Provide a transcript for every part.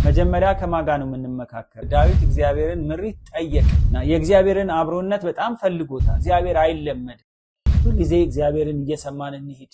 መጀመሪያ ከማጋ ነው የምንመካከር። ዳዊት እግዚአብሔርን ምሪት ጠየቀና የእግዚአብሔርን አብሮነት በጣም ፈልጎታል። እግዚአብሔር አይለመድም። ሁሉ ጊዜ እግዚአብሔርን እየሰማን እንሂድ።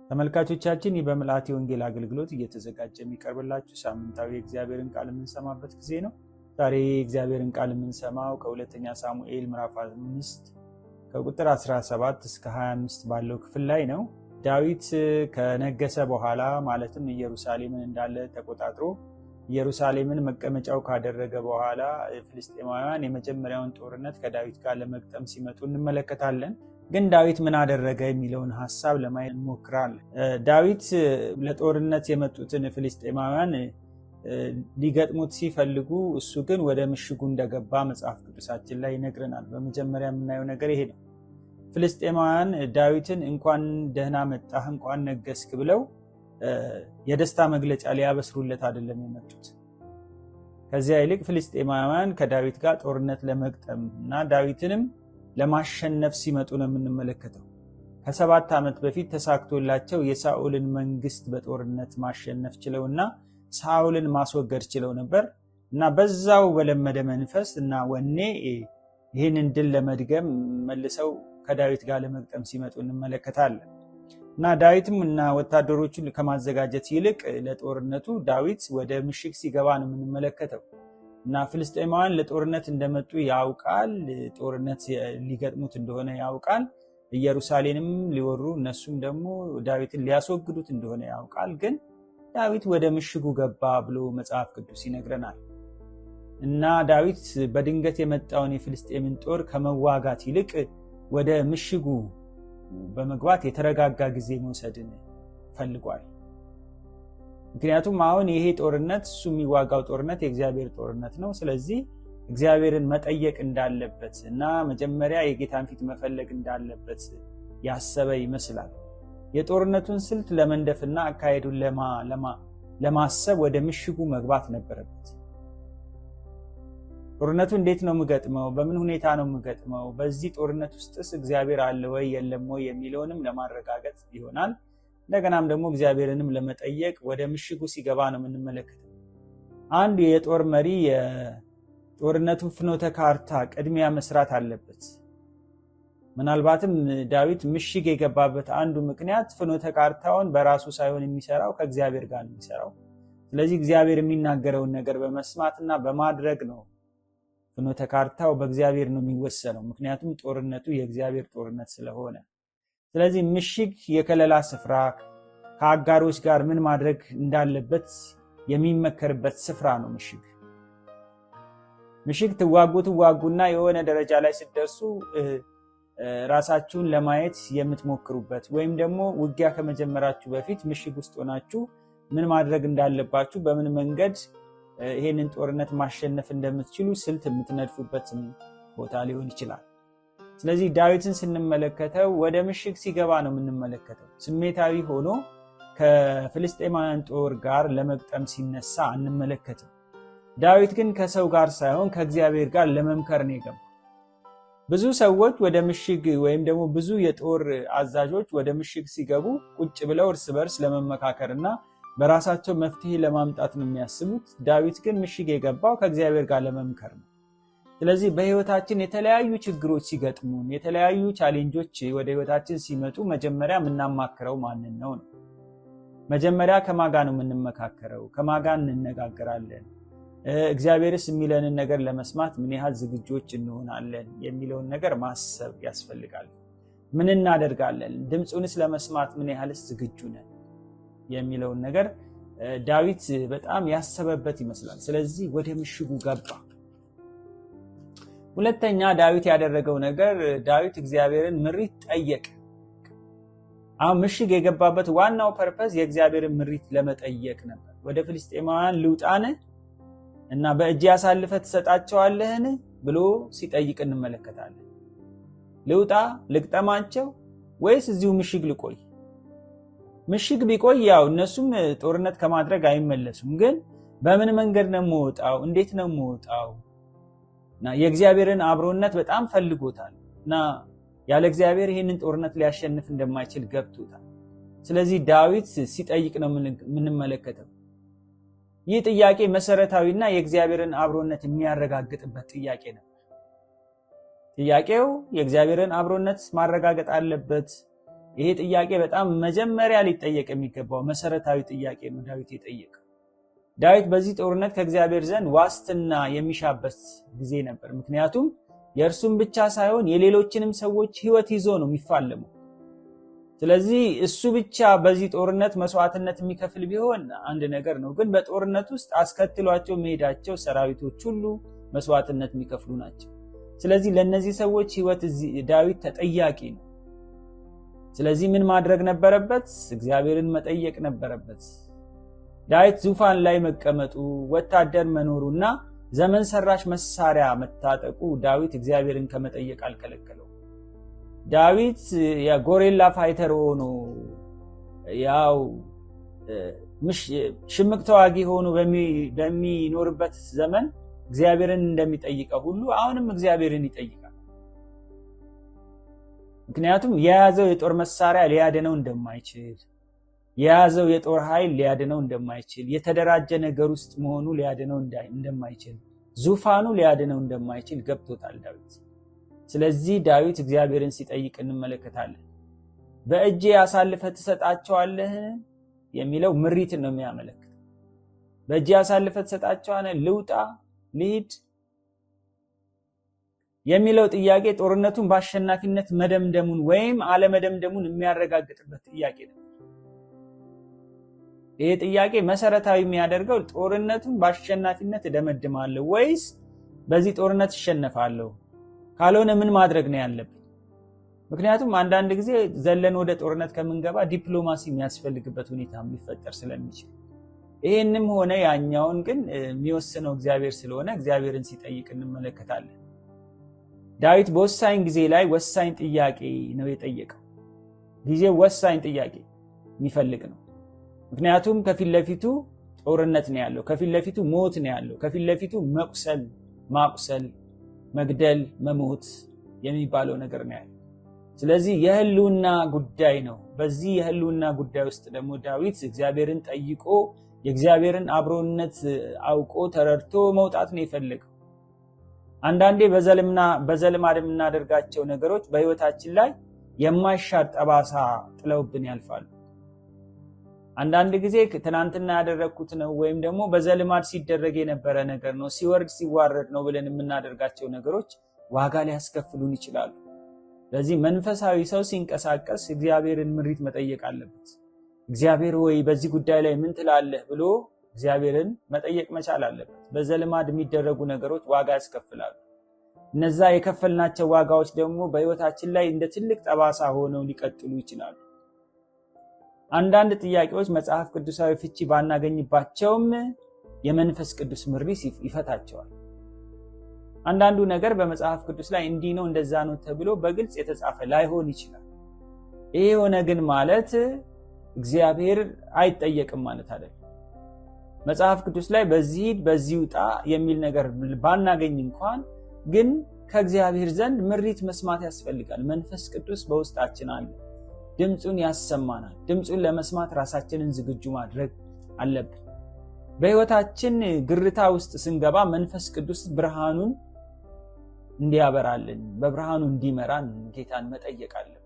ተመልካቾቻችን ይህ በምልአት የወንጌል አገልግሎት እየተዘጋጀ የሚቀርብላችሁ ሳምንታዊ የእግዚአብሔርን ቃል የምንሰማበት ጊዜ ነው። ዛሬ የእግዚአብሔርን ቃል የምንሰማው ከሁለተኛ ሳሙኤል ምዕራፍ 5 ከቁጥር 17 እስከ 25 ባለው ክፍል ላይ ነው። ዳዊት ከነገሰ በኋላ ማለትም ኢየሩሳሌምን እንዳለ ተቆጣጥሮ ኢየሩሳሌምን መቀመጫው ካደረገ በኋላ ፍልስጤማውያን የመጀመሪያውን ጦርነት ከዳዊት ጋር ለመግጠም ሲመጡ እንመለከታለን። ግን ዳዊት ምን አደረገ የሚለውን ሐሳብ ለማየት እንሞክራለን። ዳዊት ለጦርነት የመጡትን ፍልስጤማውያን ሊገጥሙት ሲፈልጉ እሱ ግን ወደ ምሽጉ እንደገባ መጽሐፍ ቅዱሳችን ላይ ይነግረናል። በመጀመሪያ የምናየው ነገር ይሄ ነው። ፍልስጤማውያን ዳዊትን እንኳን ደህና መጣህ እንኳን ነገስክ ብለው የደስታ መግለጫ ሊያበስሩለት አይደለም የመጡት። ከዚያ ይልቅ ፍልስጤማውያን ከዳዊት ጋር ጦርነት ለመግጠም እና ዳዊትንም ለማሸነፍ ሲመጡ ነው የምንመለከተው። ከ7 ዓመት በፊት ተሳክቶላቸው የሳኦልን መንግስት በጦርነት ማሸነፍ ችለውና ሳኦልን ማስወገድ ችለው ነበር እና በዛው በለመደ መንፈስ እና ወኔ ይህንን ድል ለመድገም መልሰው ከዳዊት ጋር ለመግጠም ሲመጡ እንመለከታለን። እና ዳዊትም እና ወታደሮቹን ከማዘጋጀት ይልቅ ለጦርነቱ ዳዊት ወደ ምሽግ ሲገባ ነው የምንመለከተው። እና ፍልስጤማውያን ለጦርነት እንደመጡ ያውቃል። ጦርነት ሊገጥሙት እንደሆነ ያውቃል። ኢየሩሳሌምንም ሊወሩ እነሱም ደግሞ ዳዊትን ሊያስወግዱት እንደሆነ ያውቃል። ግን ዳዊት ወደ ምሽጉ ገባ ብሎ መጽሐፍ ቅዱስ ይነግረናል። እና ዳዊት በድንገት የመጣውን የፍልስጤምን ጦር ከመዋጋት ይልቅ ወደ ምሽጉ በመግባት የተረጋጋ ጊዜ መውሰድን ፈልጓል። ምክንያቱም አሁን ይሄ ጦርነት እሱ የሚዋጋው ጦርነት የእግዚአብሔር ጦርነት ነው። ስለዚህ እግዚአብሔርን መጠየቅ እንዳለበት እና መጀመሪያ የጌታን ፊት መፈለግ እንዳለበት ያሰበ ይመስላል። የጦርነቱን ስልት ለመንደፍና አካሄዱን ለማሰብ ወደ ምሽጉ መግባት ነበረበት። ጦርነቱ እንዴት ነው የምገጥመው? በምን ሁኔታ ነው የምገጥመው? በዚህ ጦርነት ውስጥስ እግዚአብሔር አለ ወይ የለም ወይ የሚለውንም ለማረጋገጥ ይሆናል። እንደገናም ደግሞ እግዚአብሔርንም ለመጠየቅ ወደ ምሽጉ ሲገባ ነው የምንመለከተው። አንድ የጦር መሪ የጦርነቱን ፍኖተ ካርታ ቅድሚያ መስራት አለበት። ምናልባትም ዳዊት ምሽግ የገባበት አንዱ ምክንያት ፍኖተ ካርታውን በራሱ ሳይሆን የሚሰራው ከእግዚአብሔር ጋር ነው የሚሰራው። ስለዚህ እግዚአብሔር የሚናገረውን ነገር በመስማትና በማድረግ ነው። ፍኖተ ካርታው በእግዚአብሔር ነው የሚወሰነው፣ ምክንያቱም ጦርነቱ የእግዚአብሔር ጦርነት ስለሆነ። ስለዚህ ምሽግ የከለላ ስፍራ፣ ከአጋሮች ጋር ምን ማድረግ እንዳለበት የሚመከርበት ስፍራ ነው። ምሽግ ትዋጉና የሆነ ደረጃ ላይ ስትደርሱ ራሳችሁን ለማየት የምትሞክሩበት ወይም ደግሞ ውጊያ ከመጀመራችሁ በፊት ምሽግ ውስጥ ሆናችሁ ምን ማድረግ እንዳለባችሁ፣ በምን መንገድ ይሄንን ጦርነት ማሸነፍ እንደምትችሉ ስልት የምትነድፉበት ቦታ ሊሆን ይችላል። ስለዚህ ዳዊትን ስንመለከተው ወደ ምሽግ ሲገባ ነው የምንመለከተው። ስሜታዊ ሆኖ ከፍልስጤማውያን ጦር ጋር ለመግጠም ሲነሳ አንመለከትም። ዳዊት ግን ከሰው ጋር ሳይሆን ከእግዚአብሔር ጋር ለመምከር ነው የገባው። ብዙ ሰዎች ወደ ምሽግ ወይም ደግሞ ብዙ የጦር አዛዦች ወደ ምሽግ ሲገቡ ቁጭ ብለው እርስ በርስ ለመመካከርና በራሳቸው መፍትሄ ለማምጣት ነው የሚያስቡት። ዳዊት ግን ምሽግ የገባው ከእግዚአብሔር ጋር ለመምከር ነው። ስለዚህ በህይወታችን የተለያዩ ችግሮች ሲገጥሙን፣ የተለያዩ ቻሌንጆች ወደ ህይወታችን ሲመጡ መጀመሪያ የምናማክረው ማንን ነው? መጀመሪያ ከማጋ ነው የምንመካከረው? ከማጋ እንነጋገራለን? እግዚአብሔርስ የሚለንን ነገር ለመስማት ምን ያህል ዝግጆች እንሆናለን የሚለውን ነገር ማሰብ ያስፈልጋል። ምን እናደርጋለን? ድምፁንስ ለመስማት ምን ያህልስ ዝግጁ ነን የሚለውን ነገር ዳዊት በጣም ያሰበበት ይመስላል። ስለዚህ ወደ ምሽጉ ገባ። ሁለተኛ ዳዊት ያደረገው ነገር ዳዊት እግዚአብሔርን ምሪት ጠየቀ። አሁን ምሽግ የገባበት ዋናው ፐርፐዝ የእግዚአብሔርን ምሪት ለመጠየቅ ነበር። ወደ ፍልስጤማውያን ልውጣን እና በእጅ አሳልፈህ ትሰጣቸዋለህን ብሎ ሲጠይቅ እንመለከታለን። ልውጣ ልግጠማቸው ወይስ እዚሁ ምሽግ ልቆይ? ምሽግ ቢቆይ ያው እነሱም ጦርነት ከማድረግ አይመለሱም። ግን በምን መንገድ ነው የምወጣው? እንዴት ነው የምወጣው? እና የእግዚአብሔርን አብሮነት በጣም ፈልጎታል እና ያለ እግዚአብሔር ይህንን ጦርነት ሊያሸንፍ እንደማይችል ገብቶታል። ስለዚህ ዳዊት ሲጠይቅ ነው የምንመለከተው። ይህ ጥያቄ መሰረታዊና የእግዚአብሔርን አብሮነት የሚያረጋግጥበት ጥያቄ ነው። ጥያቄው የእግዚአብሔርን አብሮነት ማረጋገጥ አለበት። ይሄ ጥያቄ በጣም መጀመሪያ ሊጠየቅ የሚገባው መሰረታዊ ጥያቄ ነው ዳዊት የጠየቀው። ዳዊት በዚህ ጦርነት ከእግዚአብሔር ዘንድ ዋስትና የሚሻበት ጊዜ ነበር። ምክንያቱም የእርሱም ብቻ ሳይሆን የሌሎችንም ሰዎች ሕይወት ይዞ ነው የሚፋለመው። ስለዚህ እሱ ብቻ በዚህ ጦርነት መስዋዕትነት የሚከፍል ቢሆን አንድ ነገር ነው። ግን በጦርነት ውስጥ አስከትሏቸው መሄዳቸው ሰራዊቶች ሁሉ መስዋዕትነት የሚከፍሉ ናቸው። ስለዚህ ለነዚህ ሰዎች ሕይወት ዳዊት ተጠያቂ ነው። ስለዚህ ምን ማድረግ ነበረበት? እግዚአብሔርን መጠየቅ ነበረበት። ዳዊት ዙፋን ላይ መቀመጡ፣ ወታደር መኖሩና ዘመን ሰራሽ መሳሪያ መታጠቁ ዳዊት እግዚአብሔርን ከመጠየቅ አልከለከለው። ዳዊት የጎሬላ ፋይተር ሆኖ ያው ሽምቅ ተዋጊ ሆኖ በሚኖርበት ዘመን እግዚአብሔርን እንደሚጠይቀው ሁሉ አሁንም እግዚአብሔርን ይጠይቃል። ምክንያቱም የያዘው የጦር መሳሪያ ሊያድነው እንደማይችል፣ የያዘው የጦር ኃይል ሊያድነው እንደማይችል፣ የተደራጀ ነገር ውስጥ መሆኑ ሊያድነው እንደማይችል፣ ዙፋኑ ሊያድነው እንደማይችል ገብቶታል ዳዊት። ስለዚህ ዳዊት እግዚአብሔርን ሲጠይቅ እንመለከታለን። በእጄ አሳልፈህ ትሰጣቸዋለህ የሚለው ምሪትን ነው የሚያመለክት። በእጄ አሳልፈህ ትሰጣቸዋለህ፣ ልውጣ፣ ልሂድ የሚለው ጥያቄ ጦርነቱን በአሸናፊነት መደምደሙን ወይም አለመደምደሙን የሚያረጋግጥበት ጥያቄ ነው። ይሄ ጥያቄ መሰረታዊ የሚያደርገው ጦርነቱን በአሸናፊነት እደመድማለሁ ወይስ በዚህ ጦርነት እሸነፋለሁ? ካልሆነ ምን ማድረግ ነው ያለብኝ? ምክንያቱም አንዳንድ ጊዜ ዘለን ወደ ጦርነት ከምንገባ ዲፕሎማሲ የሚያስፈልግበት ሁኔታ ሊፈጠር ስለሚችል፣ ይሄንም ሆነ ያኛውን ግን የሚወስነው እግዚአብሔር ስለሆነ እግዚአብሔርን ሲጠይቅ እንመለከታለን። ዳዊት በወሳኝ ጊዜ ላይ ወሳኝ ጥያቄ ነው የጠየቀው። ጊዜው ወሳኝ ጥያቄ የሚፈልግ ነው። ምክንያቱም ከፊት ለፊቱ ጦርነት ነው ያለው፣ ከፊት ለፊቱ ሞት ነው ያለው፣ ከፊት ለፊቱ መቁሰል፣ ማቁሰል፣ መግደል፣ መሞት የሚባለው ነገር ነው ያለው። ስለዚህ የህልውና ጉዳይ ነው። በዚህ የህልውና ጉዳይ ውስጥ ደግሞ ዳዊት እግዚአብሔርን ጠይቆ የእግዚአብሔርን አብሮነት አውቆ ተረድቶ መውጣት ነው የፈለገው። አንዳንዴ በዘልማድ የምናደርጋቸው ነገሮች በህይወታችን ላይ የማይሻር ጠባሳ ጥለውብን ያልፋሉ። አንዳንድ ጊዜ ትናንትና ያደረግኩት ነው ወይም ደግሞ በዘልማድ ሲደረግ የነበረ ነገር ነው፣ ሲወርድ ሲዋረድ ነው ብለን የምናደርጋቸው ነገሮች ዋጋ ሊያስከፍሉን ይችላሉ። ስለዚህ መንፈሳዊ ሰው ሲንቀሳቀስ እግዚአብሔርን ምሪት መጠየቅ አለበት። እግዚአብሔር ሆይ በዚህ ጉዳይ ላይ ምን ትላለህ ብሎ እግዚአብሔርን መጠየቅ መቻል አለበት። በዘልማድ የሚደረጉ ነገሮች ዋጋ ያስከፍላሉ። እነዛ የከፈልናቸው ዋጋዎች ደግሞ በህይወታችን ላይ እንደ ትልቅ ጠባሳ ሆነው ሊቀጥሉ ይችላሉ። አንዳንድ ጥያቄዎች መጽሐፍ ቅዱሳዊ ፍቺ ባናገኝባቸውም የመንፈስ ቅዱስ ምሪት ይፈታቸዋል። አንዳንዱ ነገር በመጽሐፍ ቅዱስ ላይ እንዲህ ነው እንደዛ ነው ተብሎ በግልጽ የተጻፈ ላይሆን ይችላል። ይሄ ሆነ ግን ማለት እግዚአብሔር አይጠየቅም ማለት አይደለም። መጽሐፍ ቅዱስ ላይ በዚህ ውጣ የሚል ነገር ባናገኝ እንኳን ግን ከእግዚአብሔር ዘንድ ምሪት መስማት ያስፈልጋል። መንፈስ ቅዱስ በውስጣችን አለ፣ ድምፁን ያሰማናል። ድምፁን ለመስማት ራሳችንን ዝግጁ ማድረግ አለብን። በህይወታችን ግርታ ውስጥ ስንገባ መንፈስ ቅዱስ ብርሃኑን እንዲያበራልን፣ በብርሃኑ እንዲመራን ጌታን መጠየቅ አለብን።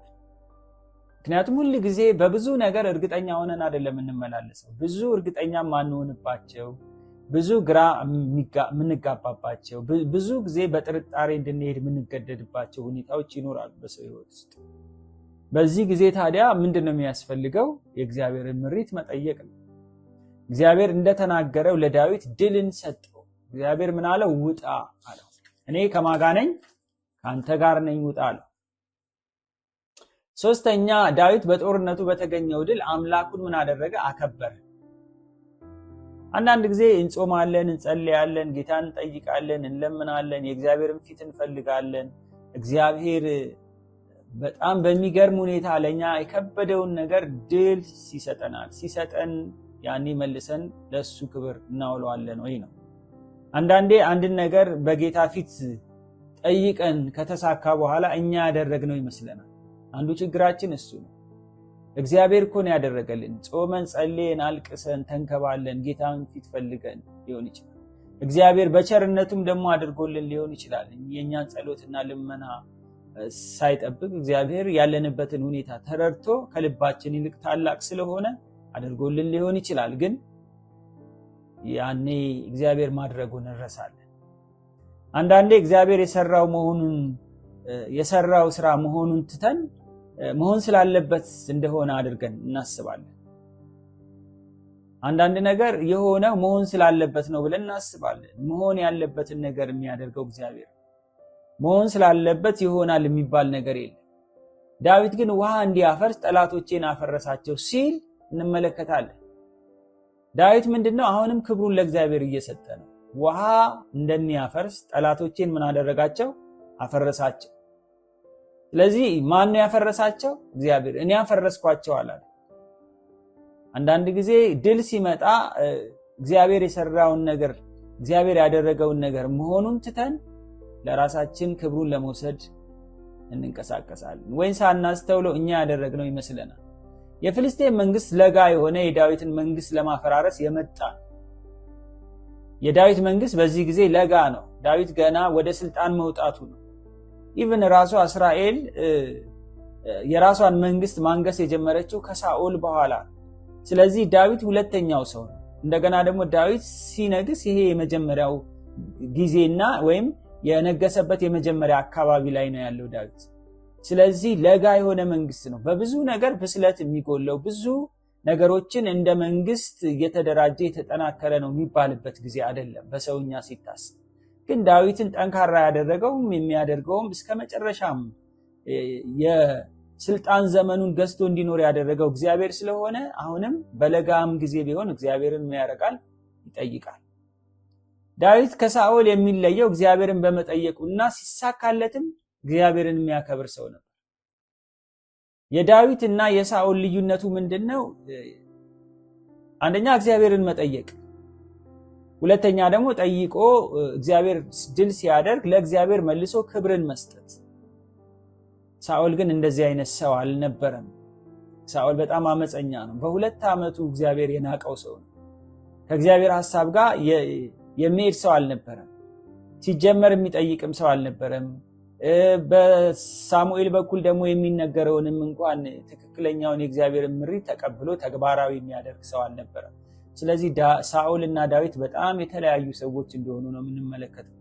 ምክንያቱም ሁል ጊዜ በብዙ ነገር እርግጠኛ ሆነን አይደለም እንመላለሰው። ብዙ እርግጠኛ ማንሆንባቸው፣ ብዙ ግራ የምንጋባባቸው፣ ብዙ ጊዜ በጥርጣሬ እንድንሄድ የምንገደድባቸው ሁኔታዎች ይኖራሉ በሰው ህይወት ውስጥ። በዚህ ጊዜ ታዲያ ምንድን ነው የሚያስፈልገው? የእግዚአብሔርን ምሪት መጠየቅ ነው። እግዚአብሔር እንደተናገረው ለዳዊት ድልን ሰጠው። እግዚአብሔር ምን አለው? ውጣ አለው። እኔ ከማን ጋር ነኝ? ከአንተ ጋር ነኝ፣ ውጣ አለው። ሶስተኛ፣ ዳዊት በጦርነቱ በተገኘው ድል አምላኩን ምን አደረገ? አከበረ። አንዳንድ ጊዜ እንጾማለን፣ እንጸልያለን፣ ጌታን እንጠይቃለን፣ እንለምናለን፣ የእግዚአብሔርን ፊት እንፈልጋለን። እግዚአብሔር በጣም በሚገርም ሁኔታ ለኛ የከበደውን ነገር ድል ሲሰጠን ያኔ መልሰን ለሱ ክብር እናውለዋለን ወይ ነው። አንዳንዴ አንድን ነገር በጌታ ፊት ጠይቀን ከተሳካ በኋላ እኛ ያደረግነው ይመስለናል። አንዱ ችግራችን እሱ ነው። እግዚአብሔር እኮ ነው ያደረገልን። ጾመን ጸልየን አልቅሰን ተንከባለን ጌታን ፊት ፈልገን ሊሆን ይችላል። እግዚአብሔር በቸርነቱም ደግሞ አድርጎልን ሊሆን ይችላል። የኛን ጸሎትና ልመና ሳይጠብቅ እግዚአብሔር ያለንበትን ሁኔታ ተረድቶ ከልባችን ይልቅ ታላቅ ስለሆነ አድርጎልን ሊሆን ይችላል። ግን ያኔ እግዚአብሔር ማድረጉን እንረሳለን። አንዳንዴ እግዚአብሔር የሰራው ስራ መሆኑን ትተን መሆን ስላለበት እንደሆነ አድርገን እናስባለን። አንዳንድ ነገር የሆነው መሆን ስላለበት ነው ብለን እናስባለን። መሆን ያለበትን ነገር የሚያደርገው እግዚአብሔር። መሆን ስላለበት ይሆናል የሚባል ነገር የለም። ዳዊት ግን ውሃ እንዲያፈርስ ጠላቶቼን አፈረሳቸው ሲል እንመለከታለን። ዳዊት ምንድነው? አሁንም ክብሩን ለእግዚአብሔር እየሰጠ ነው። ውሃ እንደሚያፈርስ ጠላቶቼን ምን አደረጋቸው? አፈረሳቸው። ስለዚህ ማን ነው ያፈረሳቸው? እግዚአብሔር። እኔ ያፈረስኳቸው አላለ። አንዳንድ ጊዜ ድል ሲመጣ እግዚአብሔር የሰራውን ነገር እግዚአብሔር ያደረገውን ነገር መሆኑን ትተን ለራሳችን ክብሩን ለመውሰድ እንንቀሳቀሳለን። ወይም ሳናስተውለው እኛ ያደረግነው ይመስለናል። የፍልስጤም መንግስት ለጋ የሆነ የዳዊትን መንግስት ለማፈራረስ የመጣ የዳዊት መንግስት በዚህ ጊዜ ለጋ ነው። ዳዊት ገና ወደ ስልጣን መውጣቱ ነው። ኢቭን ራሷ እስራኤል የራሷን መንግስት ማንገስ የጀመረችው ከሳኦል በኋላ። ስለዚህ ዳዊት ሁለተኛው ሰው ነው። እንደገና ደግሞ ዳዊት ሲነግስ ይሄ የመጀመሪያው ጊዜና ወይም የነገሰበት የመጀመሪያ አካባቢ ላይ ነው ያለው ዳዊት። ስለዚህ ለጋ የሆነ መንግስት ነው። በብዙ ነገር ብስለት የሚጎለው ብዙ ነገሮችን እንደ መንግስት የተደራጀ የተጠናከረ ነው የሚባልበት ጊዜ አይደለም በሰውኛ ሲታሰብ። ግን ዳዊትን ጠንካራ ያደረገውም የሚያደርገውም እስከ መጨረሻም የስልጣን ዘመኑን ገዝቶ እንዲኖር ያደረገው እግዚአብሔር ስለሆነ አሁንም በለጋም ጊዜ ቢሆን እግዚአብሔርን ምን ያደርጋል? ይጠይቃል። ዳዊት ከሳኦል የሚለየው እግዚአብሔርን በመጠየቁና ሲሳካለትም እግዚአብሔርን የሚያከብር ሰው ነበር። የዳዊትና የሳኦል ልዩነቱ ምንድነው? አንደኛ እግዚአብሔርን መጠየቅ፣ ሁለተኛ ደግሞ ጠይቆ እግዚአብሔር ድል ሲያደርግ ለእግዚአብሔር መልሶ ክብርን መስጠት። ሳኦል ግን እንደዚህ አይነት ሰው አልነበረም። ሳኦል በጣም አመፀኛ ነው። በ2 ዓመቱ እግዚአብሔር የናቀው ሰው ነው። ከእግዚአብሔር ሐሳብ ጋር የሚሄድ ሰው አልነበረም። ሲጀመር የሚጠይቅም ሰው አልነበረም። በሳሙኤል በኩል ደግሞ የሚነገረውንም እንኳን ትክክለኛውን የእግዚአብሔርን ምሪት ተቀብሎ ተግባራዊ የሚያደርግ ሰው አልነበረም። ስለዚህ ሳኦልና ዳዊት በጣም የተለያዩ ሰዎች እንደሆኑ ነው የምንመለከተው።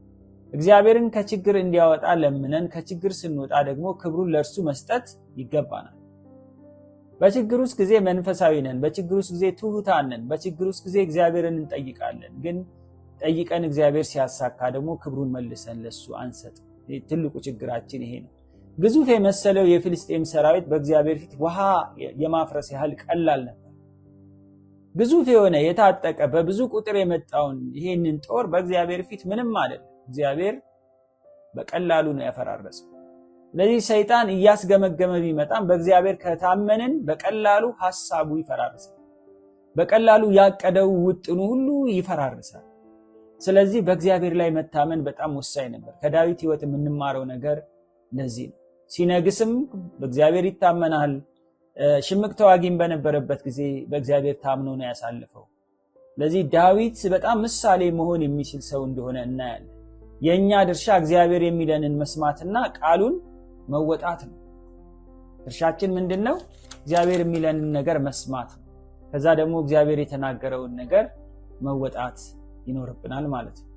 እግዚአብሔርን ከችግር እንዲያወጣ ለምነን ከችግር ስንወጣ ደግሞ ክብሩን ለእርሱ መስጠት ይገባናል። በችግር ውስጥ ጊዜ መንፈሳዊ ነን፣ በችግር ውስጥ ጊዜ ትሁታን ነን፣ በችግር ውስጥ ጊዜ እግዚአብሔርን እንጠይቃለን። ግን ጠይቀን እግዚአብሔር ሲያሳካ ደግሞ ክብሩን መልሰን ለሱ አንሰጥ። ትልቁ ችግራችን ይሄ ነው። ግዙፍ የመሰለው የፍልስጤም ሰራዊት በእግዚአብሔር ፊት ውሃ የማፍረስ ያህል ቀላል ነበር። ግዙፍ የሆነ የታጠቀ በብዙ ቁጥር የመጣውን ይሄንን ጦር በእግዚአብሔር ፊት ምንም አይደለም። እግዚአብሔር በቀላሉ ነው ያፈራረሰው። ስለዚህ ሰይጣን እያስገመገመ ቢመጣም በእግዚአብሔር ከታመንን በቀላሉ ሐሳቡ ይፈራርሳል። በቀላሉ ያቀደው ውጥኑ ሁሉ ይፈራርሳል። ስለዚህ በእግዚአብሔር ላይ መታመን በጣም ወሳኝ ነበር። ከዳዊት ሕይወት የምንማረው ነገር ለዚህ ነው። ሲነግስም በእግዚአብሔር ይታመናል። ሽምቅ ተዋጊም በነበረበት ጊዜ በእግዚአብሔር ታምኖ ነው ያሳለፈው። ስለዚህ ዳዊት በጣም ምሳሌ መሆን የሚችል ሰው እንደሆነ እናያለን። የኛ ድርሻ እግዚአብሔር የሚለንን መስማትና ቃሉን መወጣት ነው። ድርሻችን ምንድነው? እግዚአብሔር የሚለንን ነገር መስማት ነው። ከዛ ደግሞ እግዚአብሔር የተናገረውን ነገር መወጣት ይኖርብናል ማለት ነው።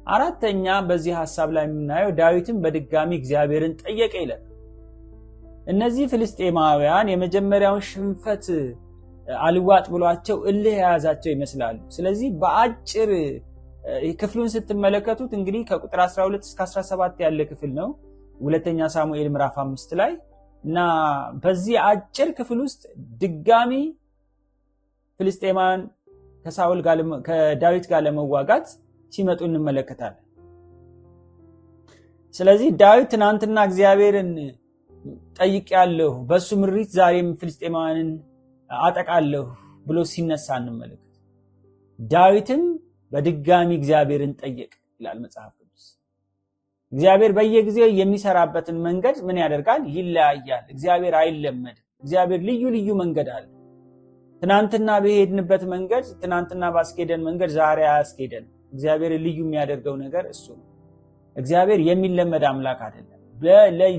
አራተኛ በዚህ ሐሳብ ላይ የምናየው ዳዊትም በድጋሚ እግዚአብሔርን ጠየቀ ይላል። እነዚህ ፍልስጤማውያን የመጀመሪያውን ሽንፈት አልዋጥ ብሏቸው እልህ የያዛቸው ይመስላሉ። ስለዚህ በአጭር ክፍሉን ስትመለከቱት እንግዲህ ከቁጥር 12 እስከ 17 ያለ ክፍል ነው ሁለተኛ ሳሙኤል ምዕራፍ 5 ላይ እና በዚህ አጭር ክፍል ውስጥ ድጋሚ ፍልስጤማውያን ከዳዊት ጋር ለመዋጋት ሲመጡ እንመለከታለን። ስለዚህ ዳዊት ትናንትና እግዚአብሔርን ጠይቄያለሁ፣ በሱ ምሪት ዛሬም ፍልስጤማውያንን አጠቃለሁ ብሎ ሲነሳ እንመለከት። ዳዊትም በድጋሚ እግዚአብሔርን ጠየቀ ይላል መጽሐፍ ቅዱስ። እግዚአብሔር በየጊዜው የሚሰራበትን መንገድ ምን ያደርጋል? ይለያያል። እግዚአብሔር አይለመድም። እግዚአብሔር ልዩ ልዩ መንገድ አለ። ትናንትና በሄድንበት መንገድ፣ ትናንትና ባስኬደን መንገድ ዛሬ አያስኬደን። እግዚአብሔር ልዩ የሚያደርገው ነገር እሱ ነው። እግዚአብሔር የሚለመድ አምላክ አይደለም።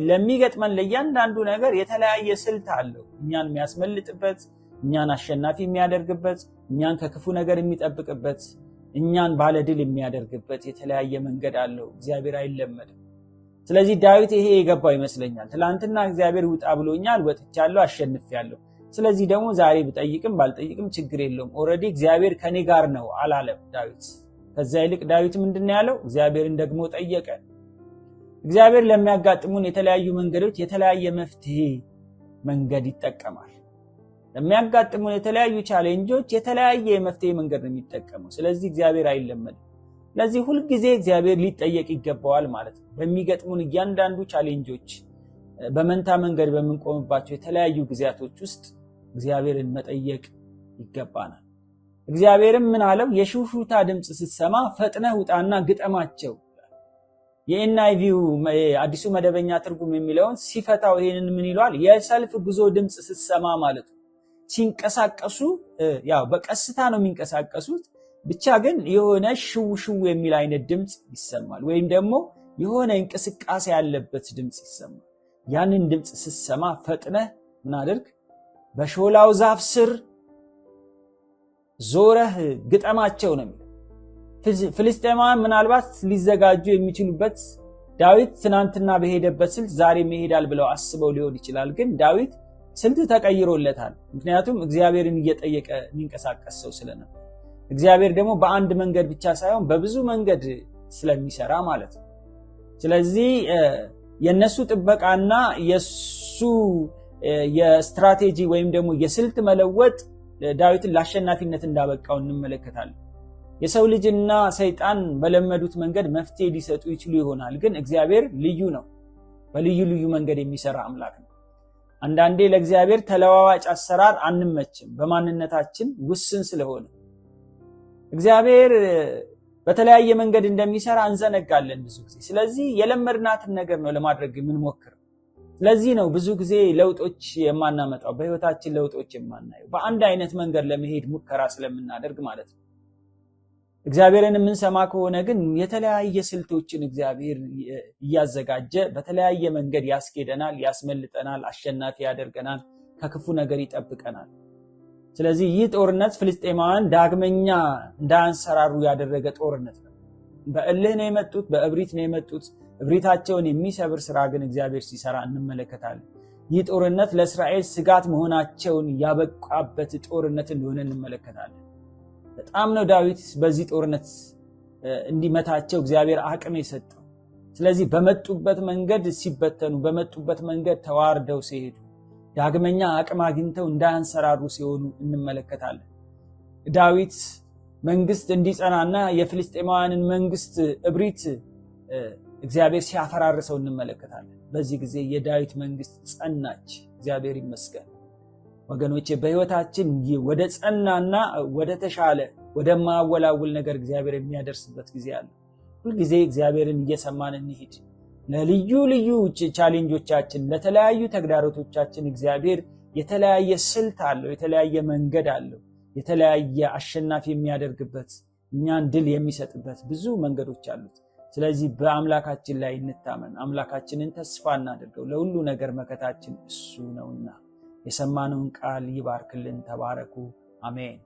ለሚገጥመን ለእያንዳንዱ ነገር የተለያየ ስልት አለው። እኛን የሚያስመልጥበት፣ እኛን አሸናፊ የሚያደርግበት፣ እኛን ከክፉ ነገር የሚጠብቅበት፣ እኛን ባለድል የሚያደርግበት የተለያየ መንገድ አለው። እግዚአብሔር አይለመድም። ስለዚህ ዳዊት ይሄ የገባው ይመስለኛል። ትላንትና እግዚአብሔር ውጣ ብሎኛል፣ ወጥቻለሁ፣ አሸንፌያለሁ። ስለዚህ ደግሞ ዛሬ ብጠይቅም ባልጠይቅም ችግር የለውም፣ ኦልሬዲ እግዚአብሔር ከኔ ጋር ነው አላለም ዳዊት። ከዛ ይልቅ ዳዊት ምንድነው ያለው? እግዚአብሔርን ደግሞ ጠየቀ። እግዚአብሔር ለሚያጋጥሙን የተለያዩ መንገዶች የተለያየ መፍትሄ መንገድ ይጠቀማል። ለሚያጋጥሙን የተለያዩ ቻሌንጆች የተለያየ የመፍትሄ መንገድ ነው የሚጠቀመው። ስለዚህ እግዚአብሔር አይለመድም። ስለዚህ ሁልጊዜ እግዚአብሔር ሊጠየቅ ይገባዋል ማለት ነው። በሚገጥሙን እያንዳንዱ ቻሌንጆች፣ በመንታ መንገድ በምንቆምባቸው የተለያዩ ጊዜያቶች ውስጥ እግዚአብሔርን መጠየቅ ይገባናል። እግዚአብሔርም ምን አለው? የሹሹታ ድምፅ ስትሰማ ፈጥነህ ውጣና ግጠማቸው። የኤንአይቪው አዲሱ መደበኛ ትርጉም የሚለውን ሲፈታው ይሄንን ምን ይሏል? የሰልፍ ጉዞ ድምፅ ስትሰማ ማለት ነው። ሲንቀሳቀሱ ያው በቀስታ ነው የሚንቀሳቀሱት፣ ብቻ ግን የሆነ ሽው ሽው የሚል አይነት ድምፅ ይሰማል፣ ወይም ደግሞ የሆነ እንቅስቃሴ ያለበት ድምፅ ይሰማል። ያንን ድምፅ ስትሰማ ፈጥነህ ምን አድርግ? በሾላው ዛፍ ስር ዞረህ ግጠማቸው ነው የሚለው። ፍልስጤማውያን ምናልባት ሊዘጋጁ የሚችሉበት ዳዊት ትናንትና በሄደበት ስልት ዛሬ መሄዳል ብለው አስበው ሊሆን ይችላል። ግን ዳዊት ስልት ተቀይሮለታል። ምክንያቱም እግዚአብሔርን እየጠየቀ የሚንቀሳቀስ ሰው ስለነበር፣ እግዚአብሔር ደግሞ በአንድ መንገድ ብቻ ሳይሆን በብዙ መንገድ ስለሚሰራ ማለት ነው። ስለዚህ የነሱ ጥበቃና የሱ የስትራቴጂ ወይም ደግሞ የስልት መለወጥ ዳዊትን ለአሸናፊነት እንዳበቃው እንመለከታለን። የሰው ልጅና ሰይጣን በለመዱት መንገድ መፍትሄ ሊሰጡ ይችሉ ይሆናል። ግን እግዚአብሔር ልዩ ነው። በልዩ ልዩ መንገድ የሚሰራ አምላክ ነው። አንዳንዴ ለእግዚአብሔር ተለዋዋጭ አሰራር አንመችም፣ በማንነታችን ውስን ስለሆነ። እግዚአብሔር በተለያየ መንገድ እንደሚሰራ እንዘነጋለን ብዙ ጊዜ። ስለዚህ የለመድናትን ነገር ነው ለማድረግ የምንሞክር። ስለዚህ ነው ብዙ ጊዜ ለውጦች የማናመጣው፣ በህይወታችን ለውጦች የማናየው፣ በአንድ አይነት መንገድ ለመሄድ ሙከራ ስለምናደርግ ማለት ነው። እግዚአብሔርን የምንሰማ ከሆነ ግን የተለያየ ስልቶችን እግዚአብሔር እያዘጋጀ በተለያየ መንገድ ያስኬደናል፣ ያስመልጠናል፣ አሸናፊ ያደርገናል፣ ከክፉ ነገር ይጠብቀናል። ስለዚህ ይህ ጦርነት ፍልስጤማውያን ዳግመኛ እንዳያንሰራሩ ያደረገ ጦርነት ነው። በእልህ ነው የመጡት፣ በእብሪት ነው የመጡት። እብሪታቸውን የሚሰብር ስራ ግን እግዚአብሔር ሲሰራ እንመለከታለን። ይህ ጦርነት ለእስራኤል ስጋት መሆናቸውን ያበቃበት ጦርነት እንደሆነ እንመለከታለን። በጣም ነው ዳዊት በዚህ ጦርነት እንዲመታቸው እግዚአብሔር አቅም የሰጠው። ስለዚህ በመጡበት መንገድ ሲበተኑ፣ በመጡበት መንገድ ተዋርደው ሲሄዱ፣ ዳግመኛ አቅም አግኝተው እንዳያንሰራሩ ሲሆኑ እንመለከታለን። ዳዊት መንግስት እንዲጸናና የፍልስጤማውያንን መንግስት እብሪት እግዚአብሔር ሲያፈራርሰው እንመለከታለን። በዚህ ጊዜ የዳዊት መንግስት ጸናች። እግዚአብሔር ይመስገን። ወገኖቼ በህይወታችን ወደ ጸናና ወደ ተሻለ ወደማያወላውል ነገር እግዚአብሔር የሚያደርስበት ጊዜ አለ። ሁልጊዜ እግዚአብሔርን እየሰማን እንሂድ። ለልዩ ልዩ ቻሌንጆቻችን፣ ለተለያዩ ተግዳሮቶቻችን እግዚአብሔር የተለያየ ስልት አለው፣ የተለያየ መንገድ አለው፣ የተለያየ አሸናፊ የሚያደርግበት፣ እኛን ድል የሚሰጥበት ብዙ መንገዶች አሉት። ስለዚህ በአምላካችን ላይ እንታመን፣ አምላካችንን ተስፋ እናድርገው። ለሁሉ ነገር መከታችን እሱ ነውና። የሰማነውን ቃል ይባርክልን። ተባረኩ። አሜን።